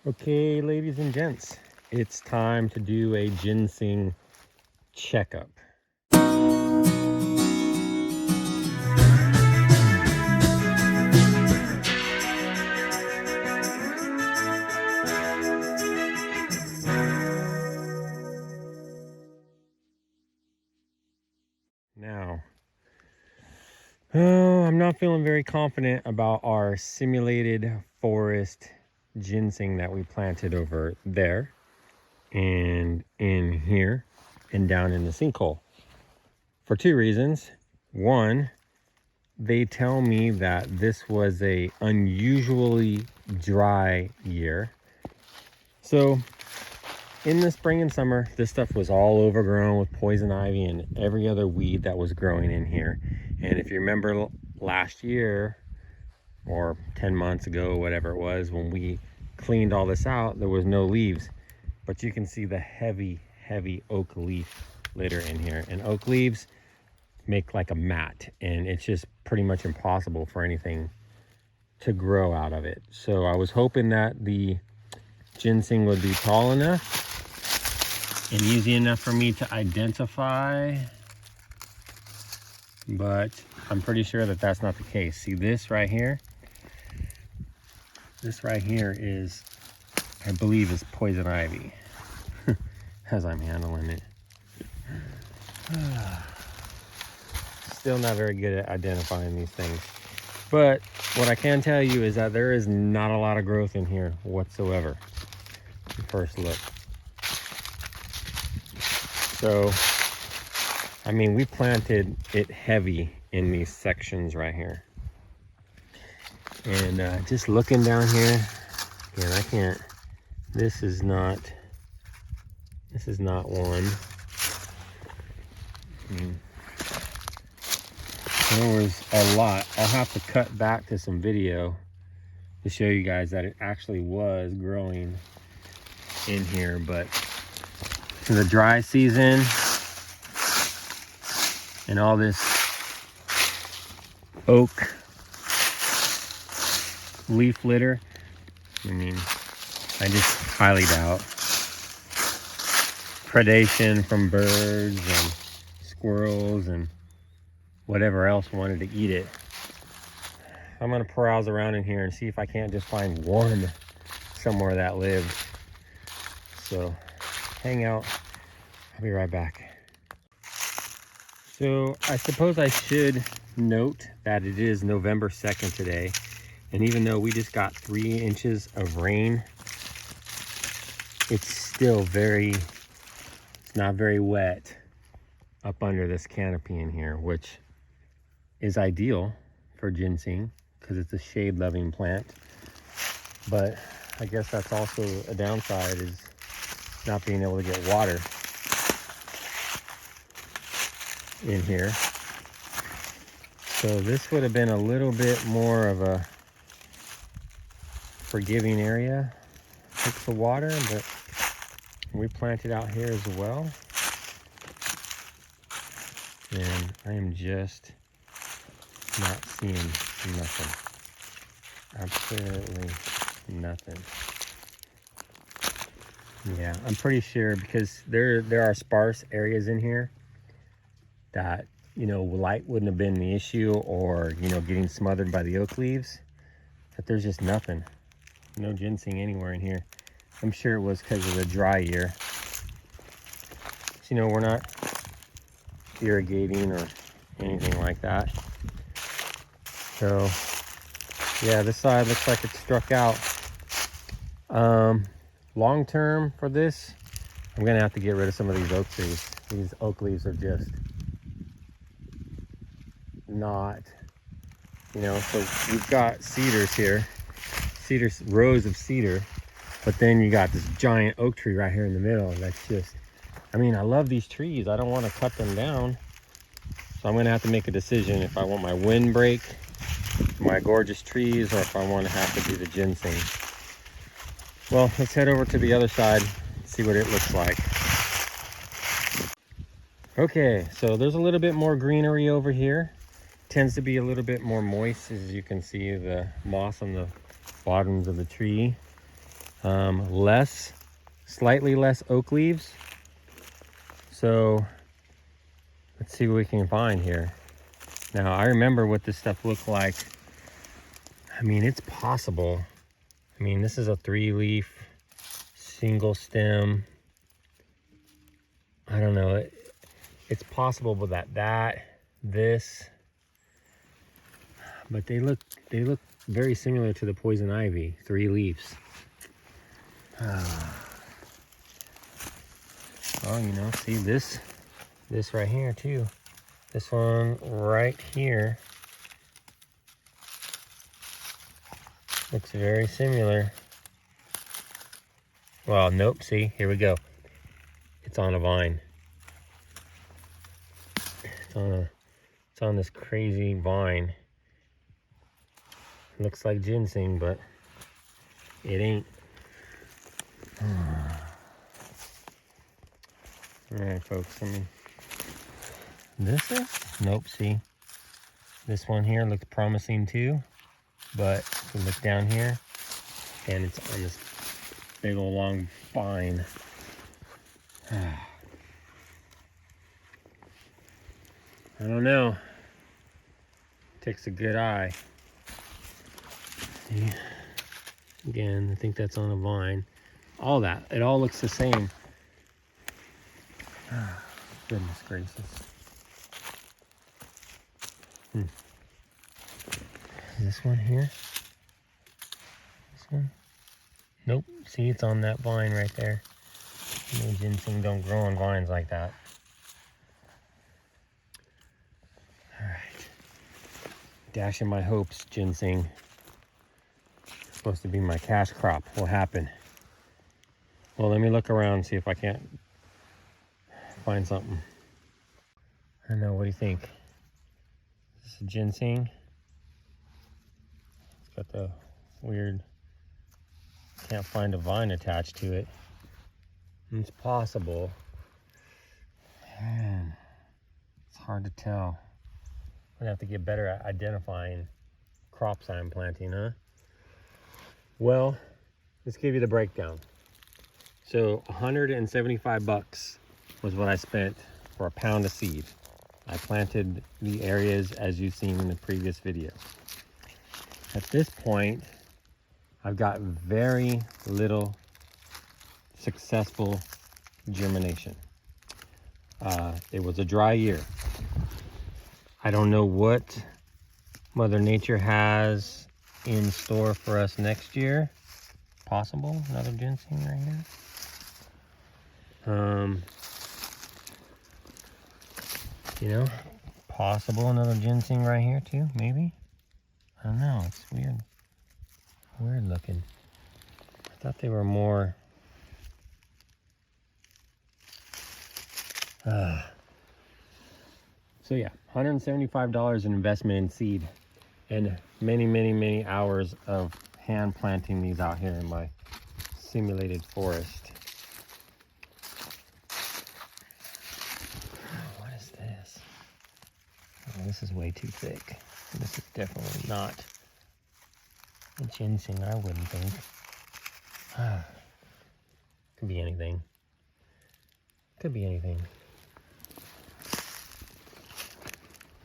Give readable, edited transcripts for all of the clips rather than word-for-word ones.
Okay, ladies and gents, it's time to do a ginseng checkup. Now, I'm not feeling very confident about our simulated forest ginseng that we planted over there and in here and down in the sinkhole for two reasons. One, they tell me that this was a unusually dry year. So in the spring and summer, this stuff was all overgrown with poison ivy and every other weed that was growing in here. And if you remember last year or 10 months ago, whatever it was, when we cleaned all this out, there was no leaves. But you can see the heavy oak leaf litter in here. And oak leaves make like a mat, and it's just pretty much impossible for anything to grow out of it. So I was hoping that the ginseng would be tall enough and easy enough for me to identify, but I'm pretty sure that that's not the case. See this right here? This right here is, I believe, is poison ivy as I'm handling it. Still not very good at identifying these things. But what I can tell you is that there is not a lot of growth in here whatsoever. First look. So, I mean, we planted it heavy in these sections right here. And just looking down here, again, I can't, this is not one. There was a lot. I'll have to cut back to some video to show you guys that it actually was growing in here, but for the dry season and all this oak leaf litter, I mean, I just highly doubt. Predation from birds and squirrels and whatever else wanted to eat it. I'm gonna browse around in here and see if I can't just find one somewhere that lived. So hang out, I'll be right back. So I suppose I should note that it is November 2nd today, and even though we just got 3 inches of rain, it's still it's not very wet up under this canopy in here, which is ideal for ginseng because it's a shade loving plant. But I guess that's also a downside, is not being able to get water in here. So this would have been a little bit more of a forgiving area with the water, but we planted out here as well. And I am just not seeing nothing. Absolutely nothing. Yeah, I'm pretty sure, because there are sparse areas in here that, you know, light wouldn't have been the issue, or, you know, getting smothered by the oak leaves, but there's just nothing. No ginseng anywhere in here. I'm sure it was because of the dry year. So, you know, we're not irrigating or anything like that. So yeah, this side looks like it's struck out. Long term for this, I'm gonna have to get rid of some of these oak trees. These oak leaves are just not, you know. So we've got cedars here, rows of cedar, but then you got this giant oak tree right here in the middle. That's just, I mean, I love these trees. I don't want to cut them down. So I'm gonna have to make a decision if I want my windbreak, my gorgeous trees, or if I want to have to do the ginseng. Well, let's head over to the other side, see what it looks like. Okay, so there's a little bit more greenery over here. Tends to be a little bit more moist, as you can see the moss on the bottoms of the tree. Slightly less oak leaves. So let's see what we can find here. Now, I remember what this stuff looked like. I mean, it's possible. I mean, this is a 3-leaf, single stem. I don't know. It's possible with this. But they look very similar to the poison ivy, 3 leaves. Oh, you know, see this right here too. This one right here looks very similar. Well, nope, see, here we go. It's on a vine. It's on this crazy vine. Looks like ginseng, but it ain't. All right, folks, I mean, nope, see, this one here looked promising too, but if you look down here, and it's on this big old long vine. I don't know. Takes a good eye. See? Again, I think that's on a vine. All that, it all looks the same. Goodness gracious. This one here? This one? Nope. See, it's on that vine right there. No, ginseng don't grow on vines like that. Alright. Dashing my hopes, ginseng. Supposed to be my cash crop. What happened? Well, let me look around and see if I can't find something. I don't know, what do you think? This is ginseng. It's got the weird, can't find a vine attached to it. It's possible. Man, it's hard to tell. I'm gonna have to get better at identifying crops I'm planting, huh? Well, let's give you the breakdown. So 175 bucks was what I spent for a pound of seed. I planted the areas as you've seen in the previous video. At this point, I've got very little successful germination. It was a dry year. I don't know what Mother Nature has in store for us next year. Possible, another ginseng right here. You know, possible another ginseng right here too, maybe. I don't know, it's weird looking. I thought they were more so yeah, $175 in investment in seed and many hours of hand planting these out here in my simulated forest. What is this? Oh, this is way too thick. This is definitely not a ginseng, I wouldn't think. Could be anything. Could be anything.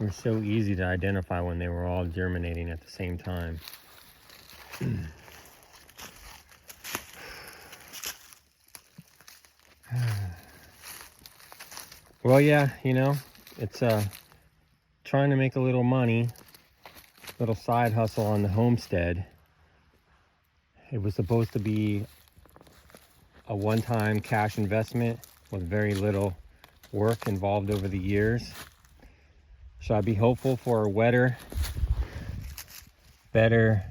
It was so easy to identify when they were all germinating at the same time. Well, yeah, you know, it's trying to make a little money, little side hustle on the homestead. It was supposed to be a one-time cash investment with very little work involved over the years. Should I be hopeful for a wetter, better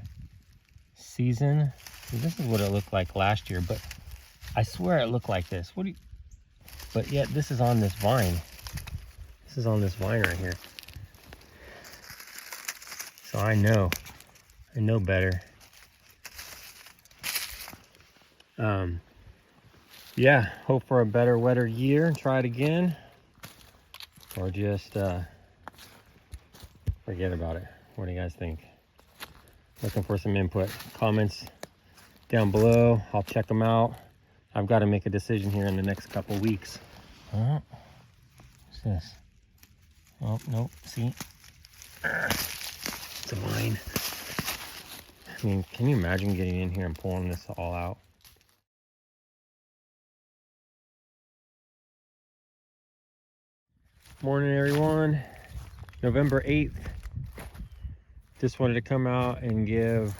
season? This is what it looked like last year, but I swear it looked like this. But yet this is on this vine. This is on this vine right here. So I know better. Yeah, hope for a better, wetter year and try it again. Or just forget about it. What do you guys think? Looking for some input, comments down below. I'll check them out. I've got to make a decision here in the next couple weeks. What's this? Oh, nope, see? It's a vine. I mean, can you imagine getting in here and pulling this all out? Morning, everyone. November 8th. Just wanted to come out and give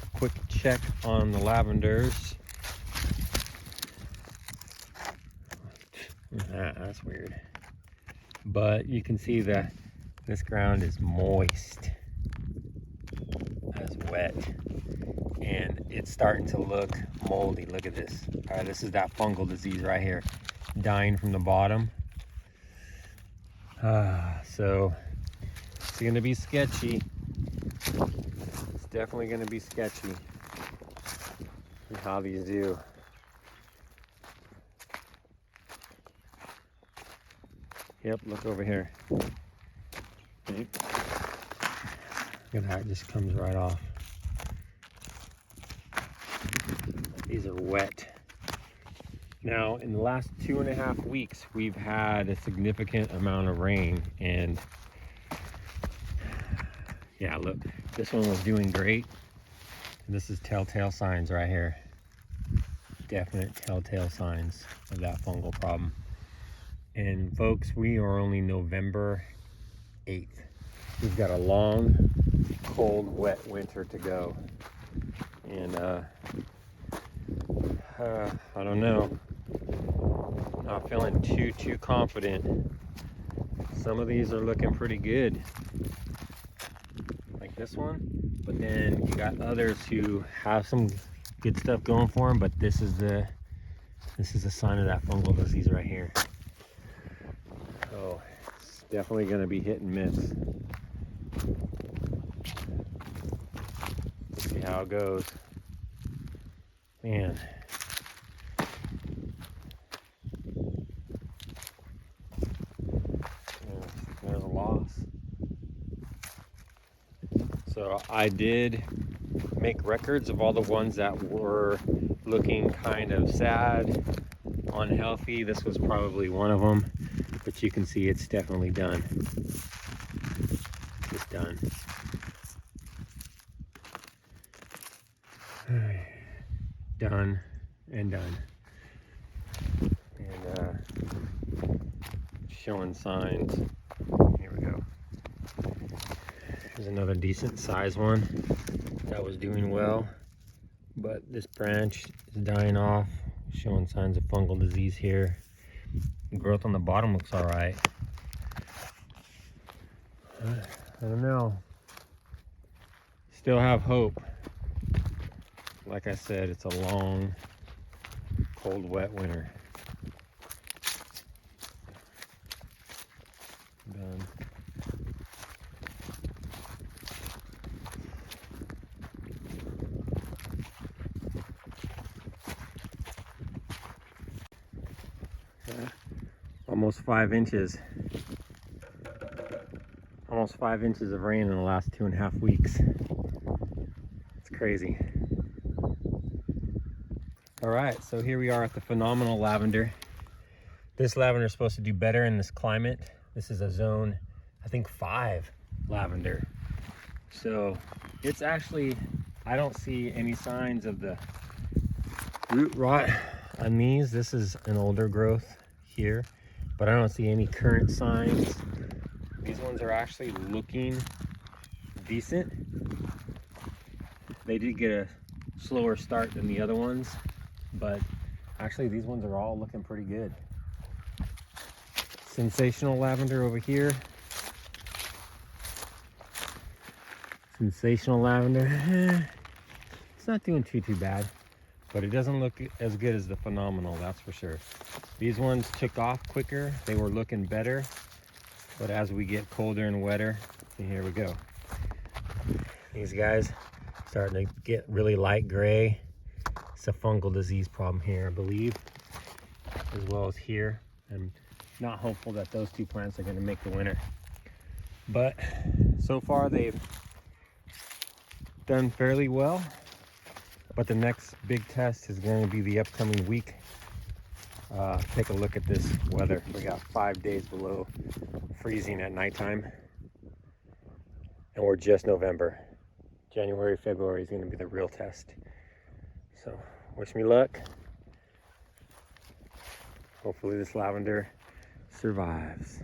a quick check on the lavenders. That's weird. But you can see that this ground is moist. That's wet. And it's starting to look moldy. Look at this. All right, this is that fungal disease right here, dying from the bottom. So it's gonna be sketchy. It's definitely gonna be sketchy. See how these do. Yep, look over here. Okay. Look at that, it just comes right off. These are wet. Now, in the last 2.5 weeks, we've had a significant amount of rain, and yeah, look, this one was doing great. This is telltale signs right here. Definite telltale signs of that fungal problem. And folks, we are only November 8th. We've got a long, cold, wet winter to go. And I don't know. Not feeling too confident. Some of these are looking pretty good, like this one, but then you got others who have some good stuff going for them, but this is a sign of that fungal disease right here. So it's definitely going to be hit and miss. Let's see how it goes. Man. There's a loss. So I did make records of all the ones that were looking kind of sad, unhealthy. This was probably one of them, but you can see it's definitely done. It's done. Done and done. And showing signs. Here we go. Here's another decent size one that was doing well, but this branch is dying off, showing signs of fungal disease here. The growth on the bottom looks all right. I don't know. Still have hope. Like I said, it's a long, cold, wet winter. Done. Almost 5 inches. Almost 5 inches of rain in the last 2.5 weeks. It's crazy. All right, so here we are at the phenomenal lavender. This lavender is supposed to do better in this climate. This is a zone, I think 5 lavender. So it's actually, I don't see any signs of the root rot on these. This is an older growth here, but I don't see any current signs. These ones are actually looking decent. They did get a slower start than the other ones, but actually these ones are all looking pretty good. Sensational lavender over here. Sensational lavender. It's not doing too bad, but it doesn't look as good as the phenomenal, that's for sure. These ones took off quicker. They were looking better, but as we get colder and wetter, here we go. These guys starting to get really light gray. It's a fungal disease problem here, I believe, as well as here. I'm not hopeful that those 2 plants are going to make the winter, but so far they've done fairly well. But the next big test is going to be the upcoming week. Take a look at this weather. We got 5 days below freezing at nighttime, and we're just November. January, February is going to be the real test. So wish me luck. Hopefully this lavender survives.